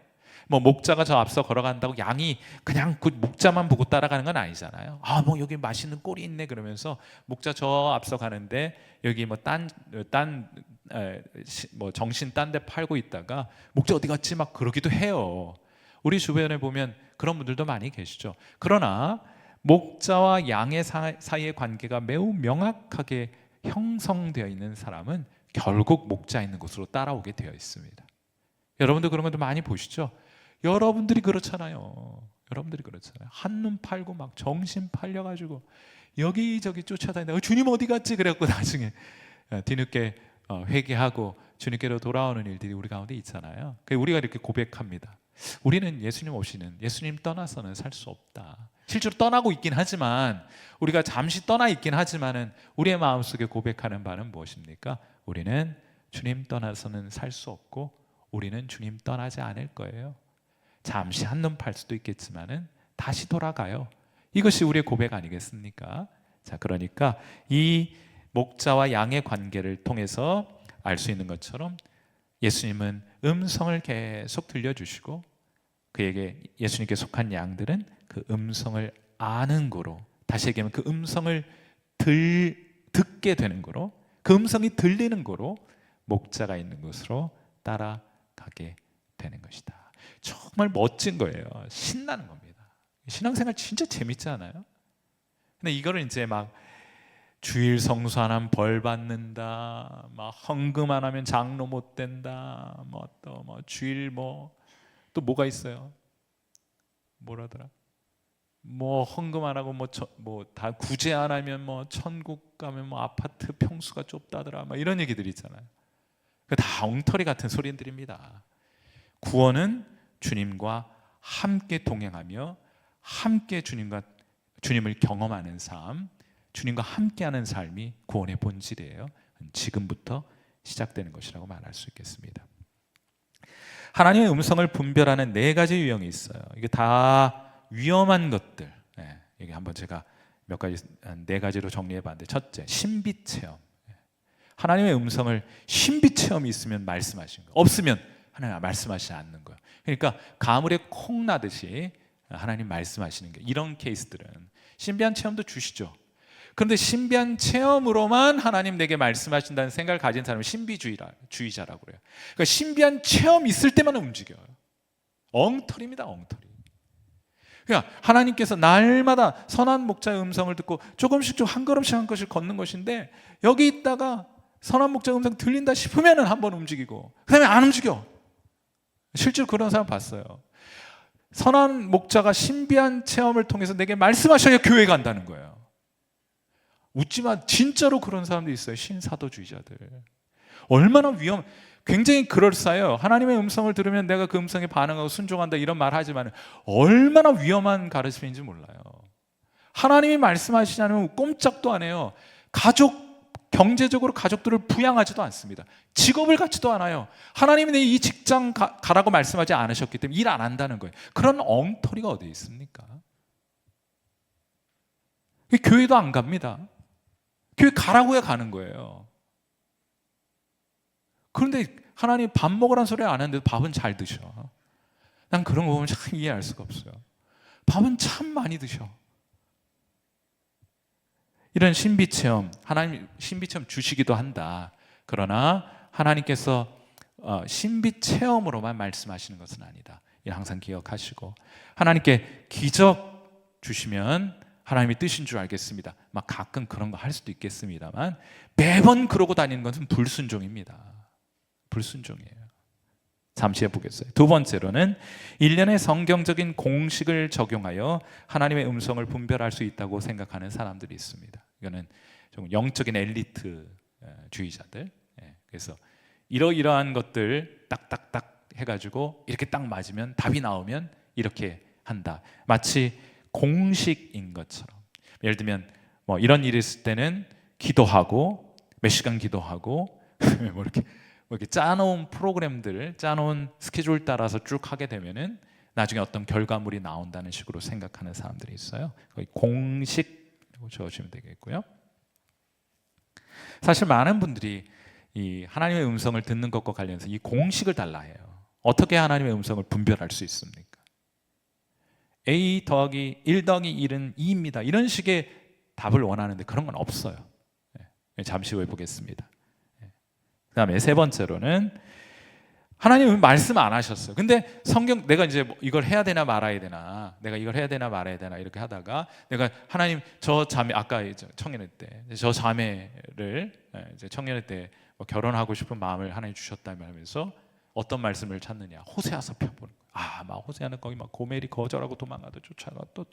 뭐 목자가 저 앞서 걸어간다고 양이 그냥 그 목자만 보고 따라가는 건 아니잖아요. 뭐 여기 맛있는 꼴이 있네 그러면서 목자 저 앞서 가는데 여기 뭐 딴 뭐 정신 딴 데 팔고 있다가 목자 어디 갔지 막 그러기도 해요. 우리 주변에 보면 그런 분들도 많이 계시죠. 그러나 목자와 양의 사이의 관계가 매우 명확하게 형성되어 있는 사람은 결국 목자 있는 곳으로 따라오게 되어 있습니다. 여러분도 그런 것도 많이 보시죠? 여러분들이 그렇잖아요. 여러분들이 그렇잖아요. 한눈 팔고 막 정신 팔려가지고 여기저기 쫓아다니다가 주님 어디 갔지? 그래갖고 나중에 뒤늦게 회개하고 주님께로 돌아오는 일들이 우리 가운데 있잖아요. 우리가 이렇게 고백합니다. 우리는 예수님 오시는, 예수님 떠나서는 살 수 없다. 실제로 떠나고 있긴 하지만, 우리가 잠시 떠나 있긴 하지만은 우리의 마음속에 고백하는 바는 무엇입니까? 우리는 주님 떠나서는 살 수 없고 우리는 주님 떠나지 않을 거예요. 잠시 한눈 팔 수도 있겠지만은 다시 돌아가요. 이것이 우리의 고백 아니겠습니까? 자, 그러니까 이 목자와 양의 관계를 통해서 알 수 있는 것처럼 예수님은 음성을 계속 들려주시고 그에게 예수님께 속한 양들은 그 음성을 아는 거로, 다시 얘기하면 그 음성을 듣게 되는 거로, 그 음성이 들리는 거로 목자가 있는 곳으로 따라가게 되는 것이다. 정말 멋진 거예요. 신나는 겁니다. 신앙생활 진짜 재밌지 않아요? 근데 이거를 이제 막 주일 성수 안 하면 벌 받는다, 막 헌금 안 하면 장로 못 된다, 뭐 또 뭐 주일 또 뭐가 있어요? 뭐라더라? 뭐 헌금 안 하고 뭐 다 구제 안 하면 뭐 천국 가면 뭐 아파트 평수가 좁다더라, 막 이런 얘기들이 있잖아요. 다 엉터리 같은 소리들입니다. 구원은 주님과 함께 동행하며 함께 주님을 경험하는 삶, 주님과 함께하는 삶이 구원의 본질이에요. 지금부터 시작되는 것이라고 말할 수 있겠습니다. 하나님의 음성을 분별하는 4가지 유형이 있어요. 이게 다 위험한 것들. 여기 한번 제가 몇 가지 4가지로 정리해봤는데, 첫째, 신비 체험. 하나님의 음성을 신비 체험이 있으면 말씀하시는 거예요. 없으면 하나님 말씀하시지 않는 거예요. 그러니까 가물에 콩 나듯이 하나님 말씀하시는 게, 이런 케이스들은 신비한 체험도 주시죠. 그런데 신비한 체험으로만 하나님 내게 말씀하신다는 생각을 가진 사람은 신비주의자라고 그래요. 그러니까 신비한 체험이 있을 때만 움직여요. 엉터리입니다, 엉터리. 그러니까 하나님께서 날마다 선한 목자의 음성을 듣고 조금씩 한 걸음씩 한 걸음씩 걷는 것인데, 여기 있다가 선한 목자의 음성 들린다 싶으면 한번 움직이고 그 다음에 안 움직여. 실제로 그런 사람 봤어요. 선한 목자가 신비한 체험을 통해서 내게 말씀하셔야 교회 간다는 거예요. 웃지만 진짜로 그런 사람도 있어요. 신사도주의자들. 얼마나 굉장히 그럴싸해요. 하나님의 음성을 들으면 내가 그 음성에 반응하고 순종한다 이런 말 하지만 얼마나 위험한 가르침인지 몰라요. 하나님이 말씀하시지 않으면 꼼짝도 안 해요. 경제적으로 가족들을 부양하지도 않습니다. 직업을 갖지도 않아요. 하나님이 내 이 직장 가라고 말씀하지 않으셨기 때문에 일 안 한다는 거예요. 그런 엉터리가 어디 있습니까? 교회도 안 갑니다. 교회 가라고 해 가는 거예요. 그런데 하나님 밥 먹으라는 소리 안 하는데도 밥은 잘 드셔. 난 그런 거 보면 참 이해할 수가 없어요. 밥은 참 많이 드셔. 이런 신비체험, 하나님 신비체험 주시기도 한다. 그러나 하나님께서 신비체험으로만 말씀하시는 것은 아니다. 이걸 항상 기억하시고, 하나님께 기적 주시면 하나님의 뜻인 줄 알겠습니다. 막 가끔 그런 거 할 수도 있겠습니다만 매번 그러고 다니는 것은 불순종입니다. 불순종이에요. 잠시 해보겠어요. 두 번째로는 일련의 성경적인 공식을 적용하여 하나님의 음성을 분별할 수 있다고 생각하는 사람들이 있습니다. 이거는 좀 영적인 엘리트 주의자들. 그래서 이러이러한 것들 딱딱딱 해가지고 이렇게 딱 맞으면 답이 나오면 이렇게 한다. 마치 공식인 것처럼. 예를 들면 뭐 이런 일이 있을 때는 기도하고 몇 시간 기도하고 뭐 이렇게 짜놓은 프로그램들, 짜놓은 스케줄 따라서 쭉 하게 되면은 나중에 어떤 결과물이 나온다는 식으로 생각하는 사람들이 있어요. 거의 공식이라고 적으시면 되겠고요. 사실 많은 분들이 이 하나님의 음성을 듣는 것과 관련해서 이 공식을 달라 해요. 어떻게 하나님의 음성을 분별할 수 있습니까? A 더하기 1 더하기 1은 2입니다. 이런 식의 답을 원하는데 그런 건 없어요. 잠시 후에 보겠습니다. 그다음에 세 번째로는 하나님은 말씀 안 하셨어요. 근데 성경 내가 이제 이걸 해야 되나 말아야 되나, 내가 이걸 해야 되나 말아야 되나 이렇게 하다가 내가 하나님 저 자매, 아까 이제 청년회 때 저 자매를 이제 청년회 때 뭐 결혼하고 싶은 마음을 하나님 주셨다며 하면서 어떤 말씀을 찾느냐, 호세아서 펴보는 거예요. 막 호세아는 거기 막 고멜이 거절하고 도망가도 쫓아가 또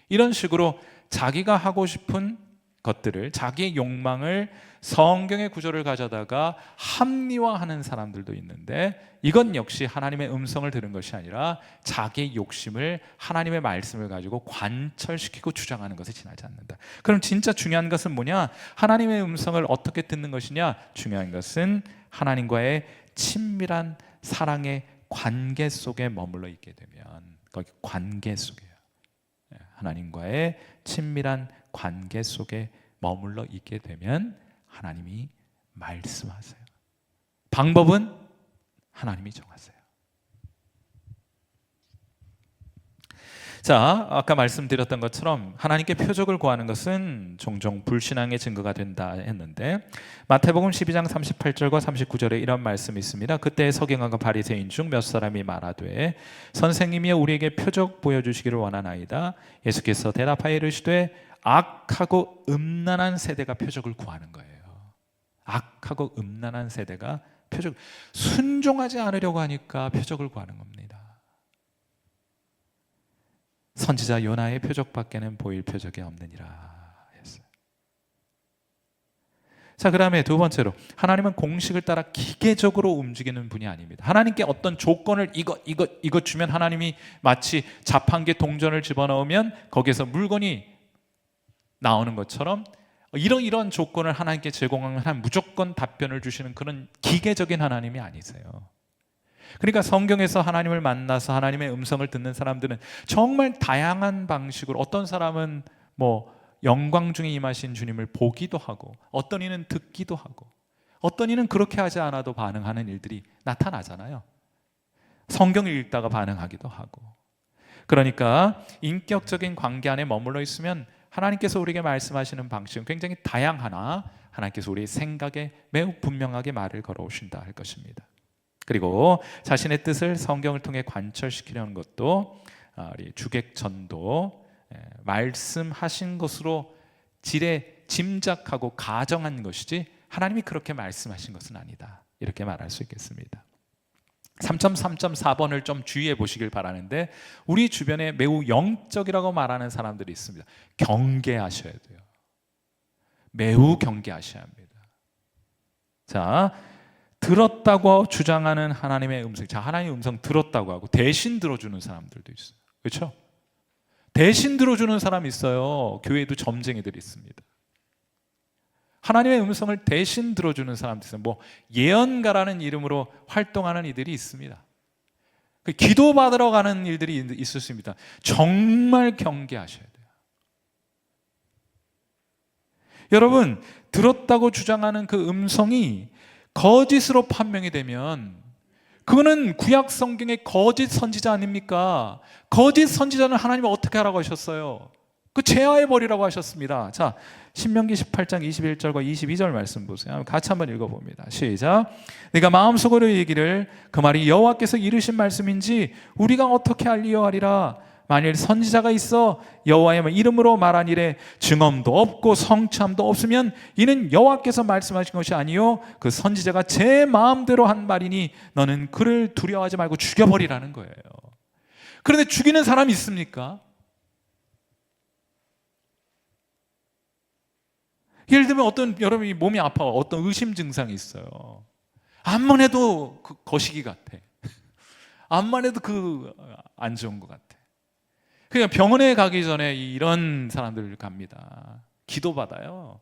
이런 식으로 자기가 하고 싶은 것들을, 자기의 욕망을 성경의 구조를 가져다가 합리화하는 사람들도 있는데, 이건 역시 하나님의 음성을 들은 것이 아니라 자기의 욕심을 하나님의 말씀을 가지고 관철시키고 주장하는 것에 지나지 않는다. 그럼 진짜 중요한 것은 뭐냐? 하나님의 음성을 어떻게 듣는 것이냐? 중요한 것은 하나님과의 친밀한 사랑의 관계 속에 머물러 있게 되면, 거기 관계 속에요. 하나님과의 친밀한 관계 속에 머물러 있게 되면 하나님이 말씀하세요. 방법은 하나님이 정하세요. 자, 아까 말씀드렸던 것처럼 하나님께 표적을 구하는 것은 종종 불신앙의 증거가 된다 했는데, 마태복음 12장 38절과 39절에 이런 말씀이 있습니다. 그때 서기관과 바리새인 중 몇 사람이 말하되 선생님이여 우리에게 표적 보여주시기를 원하나이다. 예수께서 대답하여 이르시되 악하고 음란한 세대가 표적을 구하는 거예요. 악하고 음란한 세대가 표적, 순종하지 않으려고 하니까 표적을 구하는 겁니다. 선지자 요나의 표적밖에는 보일 표적이 없느니라 했어요. 자, 그 다음에 두 번째로, 하나님은 공식을 따라 기계적으로 움직이는 분이 아닙니다. 하나님께 어떤 조건을 이거 주면 하나님이 마치 자판기 동전을 집어넣으면 거기에서 물건이 나오는 것처럼 이런 조건을 하나님께 제공하면 한 무조건 답변을 주시는 그런 기계적인 하나님이 아니세요. 그러니까 성경에서 하나님을 만나서 하나님의 음성을 듣는 사람들은 정말 다양한 방식으로, 어떤 사람은 뭐 영광 중에 임하신 주님을 보기도 하고, 어떤 이는 듣기도 하고, 어떤 이는 그렇게 하지 않아도 반응하는 일들이 나타나잖아요. 성경을 읽다가 반응하기도 하고. 그러니까 인격적인 관계 안에 머물러 있으면 하나님께서 우리에게 말씀하시는 방식은 굉장히 다양하나 하나님께서 우리의 생각에 매우 분명하게 말을 걸어오신다 할 것입니다. 그리고 자신의 뜻을 성경을 통해 관철시키려는 것도 우리 주객전도 말씀하신 것으로 짐작하고 가정한 것이지 하나님이 그렇게 말씀하신 것은 아니다, 이렇게 말할 수 있겠습니다. 3.3.4번을 좀 주의해 보시길 바라는데, 우리 주변에 매우 영적이라고 말하는 사람들이 있습니다. 경계하셔야 돼요. 매우 경계하셔야 합니다. 자, 들었다고 주장하는 하나님의 음성, 자, 하나님의 음성 들었다고 하고 대신 들어주는 사람들도 있어요. 그렇죠? 대신 들어주는 사람이 있어요. 교회에도 점쟁이들이 있습니다. 하나님의 음성을 대신 들어주는 사람들 있어요. 뭐 예언가라는 이름으로 활동하는 이들이 있습니다. 기도 받으러 가는 일들이 있을 수 있습니다. 정말 경계하셔야 돼요. 여러분, 들었다고 주장하는 그 음성이 거짓으로 판명이 되면 그거는 구약 성경의 거짓 선지자 아닙니까? 거짓 선지자는 하나님이 어떻게 하라고 하셨어요? 그 제하해 버리라고 하셨습니다. 자, 신명기 18장 21절과 22절 말씀 보세요. 같이 한번 읽어봅니다. 시작. 네가 마음속으로 얘기를 그 말이 여호와께서 이르신 말씀인지 우리가 어떻게 알리어하리라. 만일 선지자가 있어 여호와의 이름으로 말한 일에 증언도 없고 성참도 없으면 이는 여호와께서 말씀하신 것이 아니요 그 선지자가 제 마음대로 한 말이니 너는 그를 두려워하지 말고 죽여버리라는 거예요. 그런데 죽이는 사람이 있습니까? 예를 들면 어떤 여러분이 몸이 아파요. 어떤 의심 증상이 있어요. 암만 해도 그 거시기 같아. 암만 해도 안 좋은 것 같아. 그러니까 병원에 가기 전에 이런 사람들 갑니다. 기도받아요.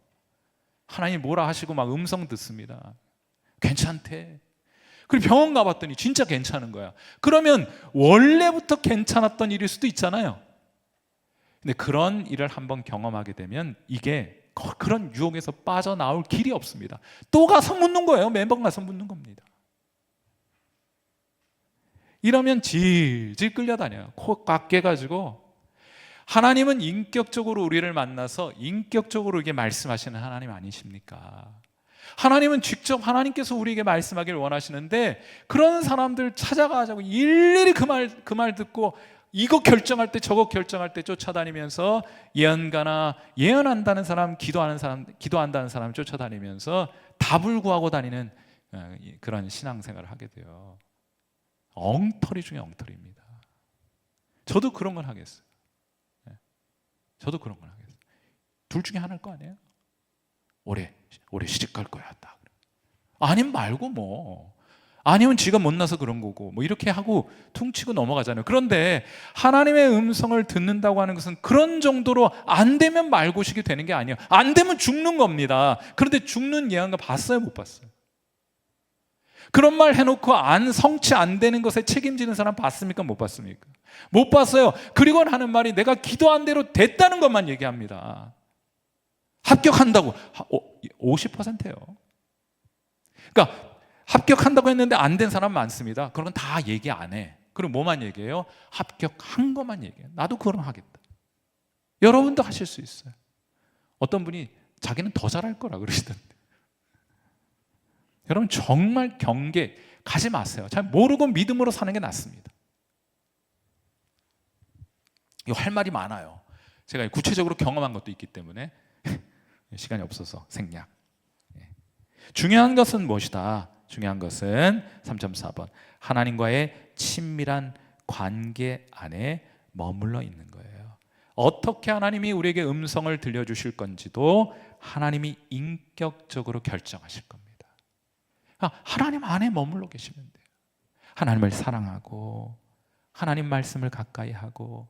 하나님 뭐라 하시고 막 음성 듣습니다. 괜찮대. 그리고 병원 가봤더니 진짜 괜찮은 거야. 그러면 원래부터 괜찮았던 일일 수도 있잖아요. 근데 그런 일을 한번 경험하게 되면 이게 그런 유혹에서 빠져나올 길이 없습니다. 또 가서 묻는 거예요. 매번 가서 묻는 겁니다. 이러면 질질 끌려다녀요. 코 꽉 깨가지고. 하나님은 인격적으로 우리를 만나서 인격적으로 이게 말씀하시는 하나님 아니십니까? 하나님은 직접 하나님께서 우리에게 말씀하기를 원하시는데 그런 사람들 찾아가자고 일일이 그 말 듣고 이거 결정할 때 저거 결정할 때 쫓아다니면서 예언가나 예언한다는 사람, 기도한다는 사람 쫓아다니면서 답을 구하고 다니는 그런 신앙생활을 하게 돼요. 엉터리 중에 엉터리입니다. 저도 그런 걸 하겠어요. 저도 그런 걸 하겠어요. 둘 중에 하나일 거 아니에요? 올해 시집 갈 거야. 딱. 아니면 말고 뭐. 아니면 지가 못나서 그런 거고 뭐 이렇게 하고 퉁치고 넘어가잖아요. 그런데 하나님의 음성을 듣는다고 하는 것은 그런 정도로 안 되면 말고식이 되는 게 아니에요. 안 되면 죽는 겁니다. 그런데 죽는 예언가 봤어요? 못 봤어요? 그런 말 해놓고 성취 안 되는 것에 책임지는 사람 봤습니까? 못 봤습니까? 못 봤어요. 그리고 하는 말이 내가 기도한 대로 됐다는 것만 얘기합니다. 합격한다고 50%예요. 그러니까 합격한다고 했는데 안 된 사람 많습니다. 그런 건 다 얘기 안 해. 그럼 뭐만 얘기해요? 합격한 것만 얘기해요. 나도 그럼 하겠다. 여러분도 하실 수 있어요. 어떤 분이 자기는 더 잘할 거라 그러시던데. 여러분 정말 경계 가지 마세요. 잘 모르고 믿음으로 사는 게 낫습니다. 이거 할 말이 많아요. 제가 구체적으로 경험한 것도 있기 때문에 시간이 없어서 생략. 중요한 것은 무엇이다? 중요한 것은 3.4번 하나님과의 친밀한 관계 안에 머물러 있는 거예요. 어떻게 하나님이 우리에게 음성을 들려주실 건지도 하나님이 인격적으로 결정하실 겁니다. 하나님 안에 머물러 계시면 돼요. 하나님을 사랑하고 하나님 말씀을 가까이 하고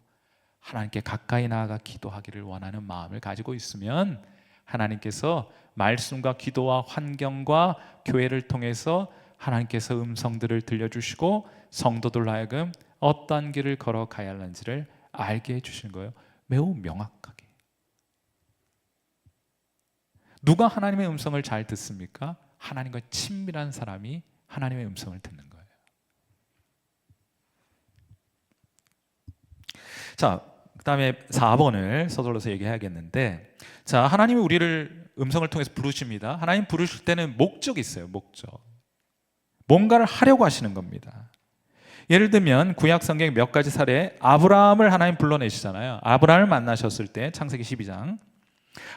하나님께 가까이 나아가 기도하기를 원하는 마음을 가지고 있으면 하나님께서 말씀과 기도와 환경과 교회를 통해서 하나님께서 음성들을 들려주시고 성도들 하여금 어떤 길을 걸어가야 하는지를 알게 해주시는 거예요. 매우 명확하게. 누가 하나님의 음성을 잘 듣습니까? 하나님과 친밀한 사람이 하나님의 음성을 듣는 거예요. 자, 그 다음에 4번을 서둘러서 얘기해야겠는데, 자, 하나님이 우리를 음성을 통해서 부르십니다. 하나님 부르실 때는 목적이 있어요. 목적. 뭔가를 하려고 하시는 겁니다. 예를 들면 구약 성경 몇 가지 사례, 아브라함을 하나님 불러내시잖아요. 아브라함을 만나셨을 때 창세기 12장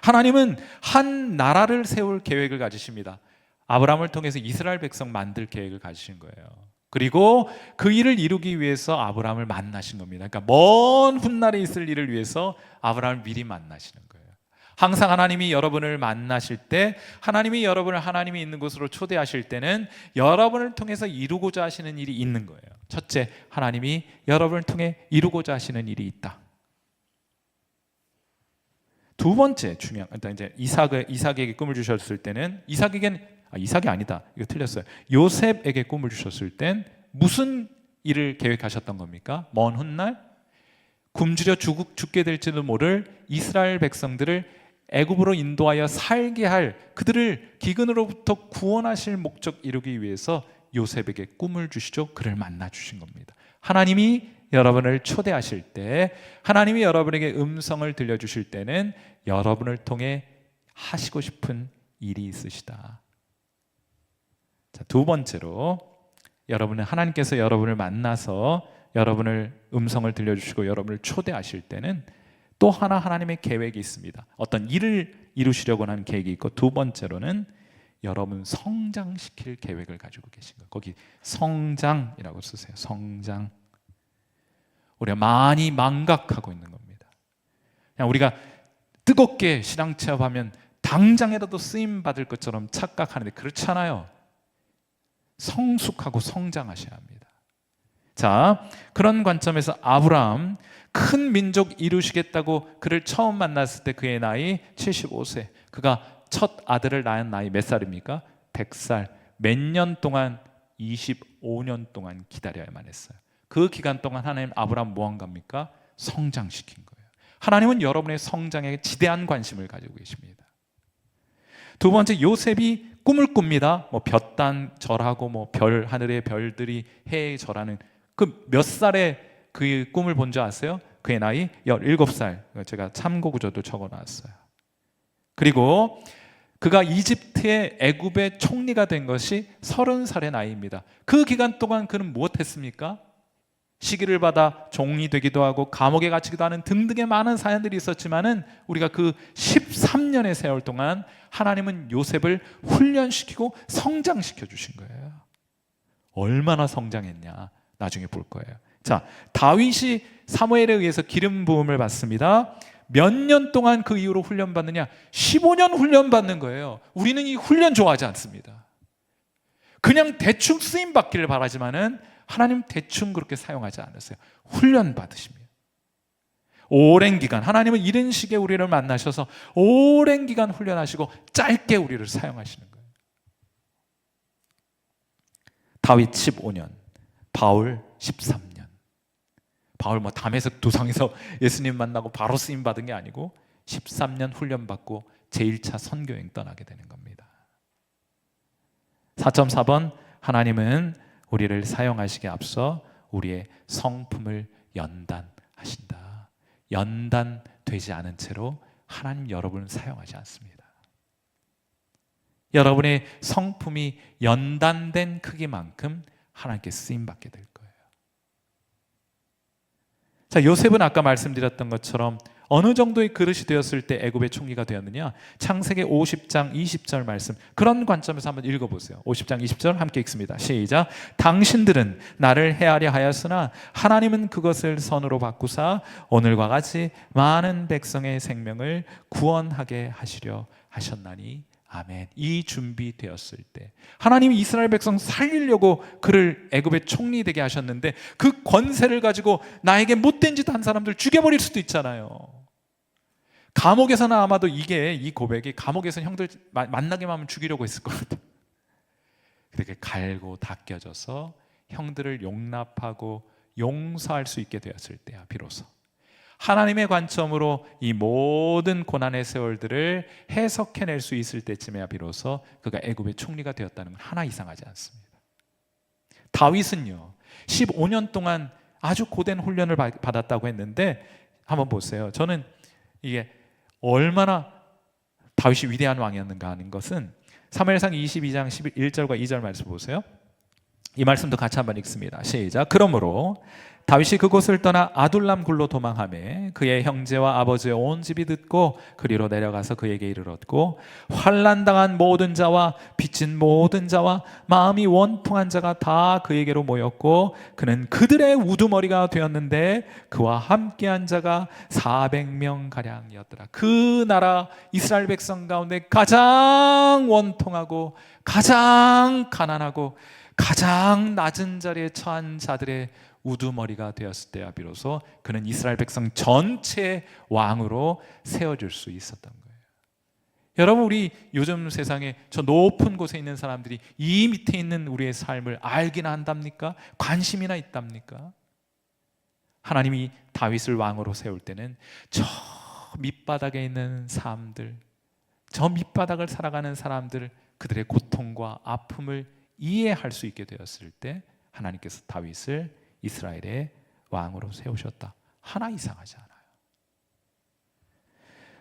하나님은 한 나라를 세울 계획을 가지십니다. 아브라함을 통해서 이스라엘 백성 만들 계획을 가지신 거예요. 그리고 그 일을 이루기 위해서 아브라함을 만나신 겁니다. 그러니까 먼 훗날에 있을 일을 위해서 아브라함을 미리 만나시는 거예요. 항상 하나님이 여러분을 만나실 때, 하나님이 여러분을 하나님이 있는 곳으로 초대하실 때는 여러분을 통해서 이루고자 하시는 일이 있는 거예요. 첫째, 하나님이 여러분을 통해 이루고자 하시는 일이 있다. 두 번째 중요한, 일단 이제 이삭에게 꿈을 주셨을 때는 이삭이 아니다. 이거 틀렸어요. 요셉에게 꿈을 주셨을 땐 무슨 일을 계획하셨던 겁니까? 먼 훗날 굶주려 죽게 될지도 모를 이스라엘 백성들을 애굽으로 인도하여 살게 할 그들을 기근으로부터 구원하실 목적 이루기 위해서 요셉에게 꿈을 주시죠. 그를 만나 주신 겁니다. 하나님이 여러분을 초대하실 때, 하나님이 여러분에게 음성을 들려주실 때는 여러분을 통해 하시고 싶은 일이 있으시다. 자, 두 번째로 여러분은 하나님께서 여러분을 만나서 여러분을 음성을 들려주시고 여러분을 초대하실 때는 또 하나 하나님의 계획이 있습니다. 어떤 일을 이루시려고 하는 계획이 있고, 두 번째로는 여러분 성장시킬 계획을 가지고 계신 거예요. 거기 성장이라고 쓰세요. 성장. 우리가 많이 망각하고 있는 겁니다. 그냥 우리가 뜨겁게 신앙 체험하면 당장이라도 쓰임 받을 것처럼 착각하는데 그렇잖아요. 성숙하고 성장하셔야 합니다. 자, 그런 관점에서 아브라함 큰 민족 이루시겠다고 그를 처음 만났을 때 그의 나이 75세. 그가 첫 아들을 낳은 나이 몇 살입니까? 100살. 몇 년 동안? 25년 동안 기다려야만 했어요. 그 기간 동안 하나님 아브라함 뭐 한 겁니까? 성장시킨 거예요. 하나님은 여러분의 성장에 지대한 관심을 가지고 계십니다. 두 번째, 요셉이 꿈을 꿉니다. 뭐 볕단 절하고 뭐 별, 하늘의 별들이 해에 절하는 그 몇 살에 그 꿈을 본 줄 아세요? 그의 나이 17살. 제가 참고 구절도 적어놨어요. 그리고 그가 이집트의 애굽의 총리가 된 것이 30살의 나이입니다. 그 기간 동안 그는 무엇했습니까? 시기를 받아 종이 되기도 하고 감옥에 갇히기도 하는 등등의 많은 사연들이 있었지만은 우리가 그 13년의 세월 동안 하나님은 요셉을 훈련시키고 성장시켜 주신 거예요. 얼마나 성장했냐 나중에 볼 거예요. 자, 다윗이 사무엘에 의해서 기름 부음을 받습니다. 몇 년 동안 그 이후로 훈련 받느냐? 15년 훈련 받는 거예요. 우리는 이 훈련 좋아하지 않습니다. 그냥 대충 쓰임 받기를 바라지만은 하나님 대충 그렇게 사용하지 않으세요. 훈련 받으십니다. 오랜 기간, 하나님은 이런 식의 우리를 만나셔서 오랜 기간 훈련하시고 짧게 우리를 사용하시는 거예요. 다윗 15년, 바울 13년. 바울 뭐 담에색 도상에서 예수님 만나고 바로 쓰임 받은 게 아니고 13년 훈련 받고 제1차 선교행 떠나게 되는 겁니다. 4.4번, 하나님은 우리를 사용하시기에 앞서 우리의 성품을 연단하신다. 연단되지 않은 채로 하나님 여러분을 사용하지 않습니다. 여러분의 성품이 연단된 크기만큼 하나님께 쓰임받게 될 거예요. 자, 요셉은 아까 말씀드렸던 것처럼 어느 정도의 그릇이 되었을 때 애굽의 총리가 되었느냐? 창세기 50장 20절 말씀, 그런 관점에서 한번 읽어보세요. 50장 20절 함께 읽습니다. 시작. 당신들은 나를 해하려 하였으나 하나님은 그것을 선으로 바꾸사 오늘과 같이 많은 백성의 생명을 구원하게 하시려 하셨나니 아멘. 이 준비되었을 때 하나님이 이스라엘 백성 살리려고 그를 애굽의 총리 되게 하셨는데 그 권세를 가지고 나에게 못된 짓 한 사람들 죽여버릴 수도 있잖아요. 감옥에서는 아마도 이 고백이 감옥에서 형들 만나기만 하면 죽이려고 했을 것 같아요. 그렇게 갈고 닦여져서 형들을 용납하고 용서할 수 있게 되었을 때야 비로소 하나님의 관점으로 이 모든 고난의 세월들을 해석해낼 수 있을 때쯤에야 비로소 그가 애굽의 총리가 되었다는 건 하나 이상하지 않습니다. 다윗은요 15년 동안 아주 고된 훈련을 받았다고 했는데 한번 보세요. 저는 이게 얼마나 다윗이 위대한 왕이었는가 하는 것은 사무엘상 22장 1절과 2절 말씀 보세요. 이 말씀도 같이 한번 읽습니다. 시작. 그러므로 다윗이 그곳을 떠나 아둘람 굴로 도망하매 그의 형제와 아버지의 온 집이 듣고 그리로 내려가서 그에게 이르렀고 환난당한 모든 자와 빚진 모든 자와 마음이 원통한 자가 다 그에게로 모였고 그는 그들의 우두머리가 되었는데 그와 함께한 자가 400명 가량이었더라. 그 나라 이스라엘 백성 가운데 가장 원통하고 가장 가난하고 가장 낮은 자리에 처한 자들의 우두머리가 되었을 때야 비로소 그는 이스라엘 백성 전체의 왕으로 세워질 수 있었던 거예요. 여러분, 우리 요즘 세상에 저 높은 곳에 있는 사람들이 이 밑에 있는 우리의 삶을 알기나 한답니까? 관심이나 있답니까? 하나님이 다윗을 왕으로 세울 때는 저 밑바닥에 있는 사람들, 저 밑바닥을 살아가는 사람들, 그들의 고통과 아픔을 이해할 수 있게 되었을 때 하나님께서 다윗을 이스라엘의 왕으로 세우셨다. 하나 이상하지 않아요.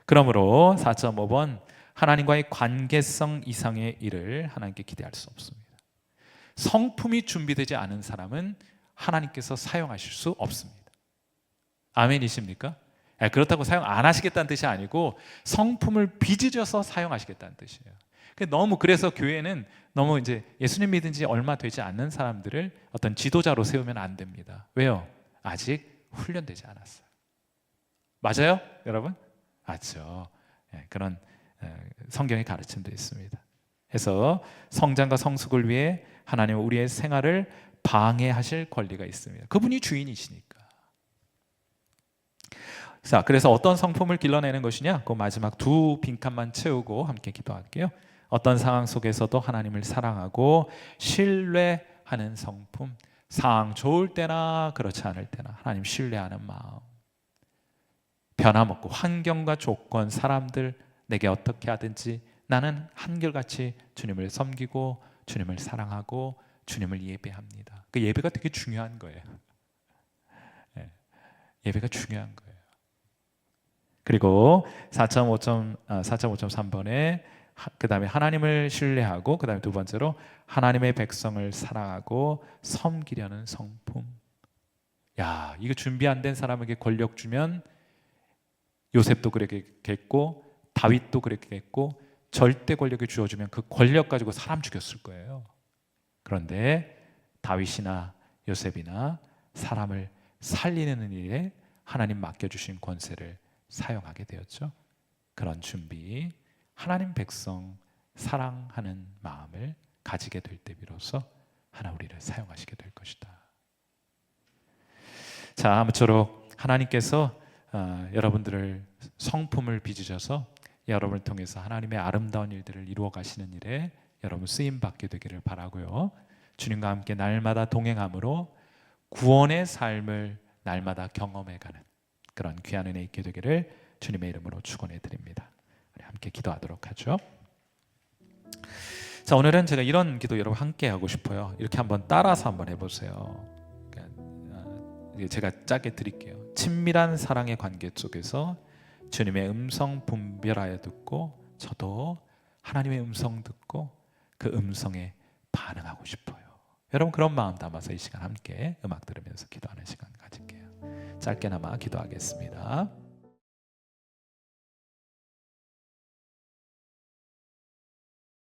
그러므로 4.5번 하나님과의 관계성 이상의 일을 하나님께 기대할 수 없습니다. 성품이 준비되지 않은 사람은 하나님께서 사용하실 수 없습니다. 아멘이십니까? 그렇다고 사용 안 하시겠다는 뜻이 아니고 성품을 빚으셔서 사용하시겠다는 뜻이에요. 그래서 교회는 너무 이제 예수님 믿은 지 얼마 되지 않는 사람들을 어떤 지도자로 세우면 안 됩니다. 왜요? 아직 훈련되지 않았어요. 맞아요? 여러분? 맞죠. 그런 성경의 가르침도 있습니다. 그래서 성장과 성숙을 위해 하나님은 우리의 생활을 방해하실 권리가 있습니다. 그분이 주인이시니까. 자, 그래서 어떤 성품을 길러내는 것이냐? 그 마지막 두 빈칸만 채우고 함께 기도할게요. 어떤 상황 속에서도 하나님을 사랑하고 신뢰하는 성품, 상황 좋을 때나 그렇지 않을 때나 하나님 신뢰하는 마음, 변함없고 환경과 조건, 사람들 내게 어떻게 하든지 나는 한결같이 주님을 섬기고 주님을 사랑하고 주님을 예배합니다. 그 예배가 되게 중요한 거예요. 예배가 중요한 거예요. 그리고 4.5.3번에 그 다음에 하나님을 신뢰하고, 그 다음에 두 번째로 하나님의 백성을 사랑하고 섬기려는 성품. 야, 이거 준비 안 된 사람에게 권력 주면 요셉도 그랬겠고 다윗도 그랬겠고 절대 권력을 주어주면 그 권력 가지고 사람 죽였을 거예요. 그런데 다윗이나 요셉이나 사람을 살리는 일에 하나님 맡겨주신 권세를 사용하게 되었죠. 그런 준비, 하나님 백성 사랑하는 마음을 가지게 될 때 비로소 하나 우리를 사용하시게 될 것이다. 자, 아무쪼록 하나님께서 여러분들을 성품을 빚으셔서 여러분을 통해서 하나님의 아름다운 일들을 이루어 가시는 일에 여러분 쓰임 받게 되기를 바라고요. 주님과 함께 날마다 동행함으로 구원의 삶을 날마다 경험해가는 그런 귀한 은혜 있게 되기를 주님의 이름으로 축원해 드립니다. 우리 함께 기도하도록 하죠. 자, 오늘은 제가 이런 기도 여러분 함께 하고 싶어요. 이렇게 한번 따라서 한번 해보세요. 제가 짧게 드릴게요. 친밀한 사랑의 관계 속에서 주님의 음성 분별하여 듣고 저도 하나님의 음성 듣고 그 음성에 반응하고 싶어요. 여러분 그런 마음 담아서 이 시간 함께 음악 들으면서 기도하는 시간 가질게요. 짧게나마 기도하겠습니다.